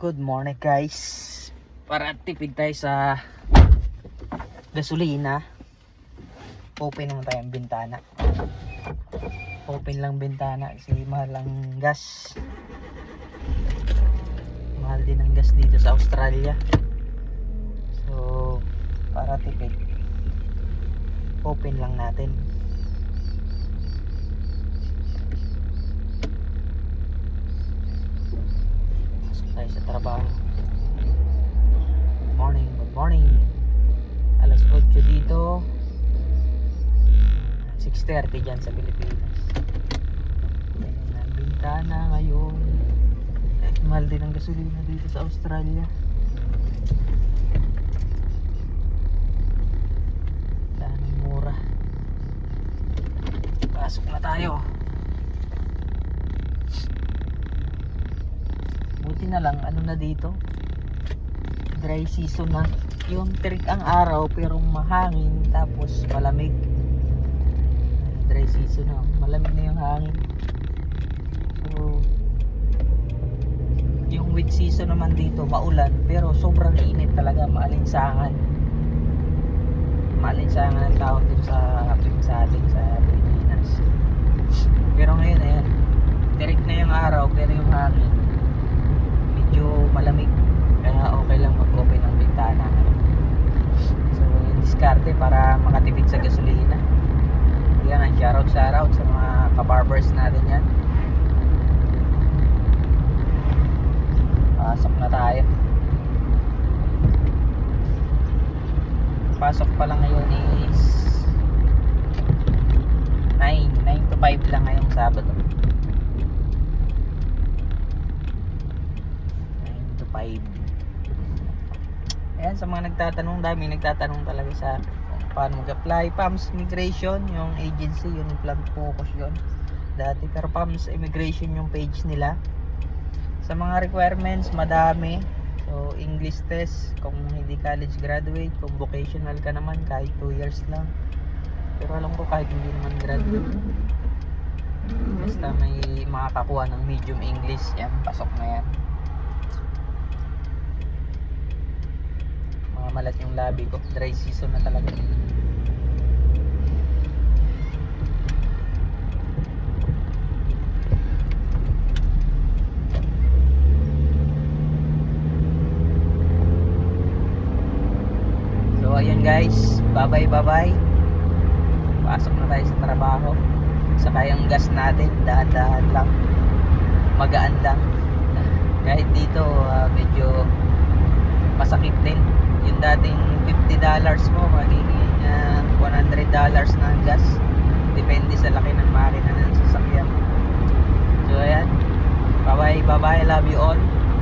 Good morning guys. Para tipid tayo sa gasolina, open naman tayo ang bintana. Open lang bintana kasi mahal ang gas. Mahal din ang gas dito sa Australia. So para tipid, open lang natin. Tayo sa trabaho. Good morning. Alas 8 dito. 6:30 dyan sa Pilipinas. Ayan ang bintana ngayon. Mahal din ang gasolina dito sa Australia. Daming mura. Pasok na tayo. Buti na lang, ano na dito, dry season na. Yung tirik ang araw pero mahangin tapos malamig. Dry season na, malamig na yung hangin. So yung wet season naman dito maulan pero sobrang init talaga, maalinsangan ang tawag dito sa atin sa Pilipinas. Pero ngayon ayan, tirik na yung araw pero yung hangin medyo malamig, kaya okay lang mag-open ng bintana. So yung diskarte para makatipid sa gasolina. Yan, shoutout sa mga kabarbers natin yan. Pasok na tayo. Pasok pa lang ngayon is 9 to 5 lang ngayong Sabado. 5. Ayan, sa mga nagtatanong, daming nagtatanong talaga sa kung paano mag-apply. PAMS Migration, yung agency, yung plan focus yun dati, pero PAMS Immigration yung page nila. Sa mga requirements, madami. So English test kung hindi college graduate, kung vocational ka naman kahit 2 years lang, pero alam ko kahit hindi naman graduate, basta may makakakuha ng medium English, yan, pasok na yan. Malat yung labi ko, dry season na talaga. So ayun guys, bye bye. Pasok na tayo sa trabaho. Saka yung gas natin, dahan-dahan lang, magaan lang. Kahit dito medyo masakit din. Yung dating $50 mo magiging $100 na ang gas, depende sa laki ng makina ng sasakyan. So ayan, bye bye, love you all.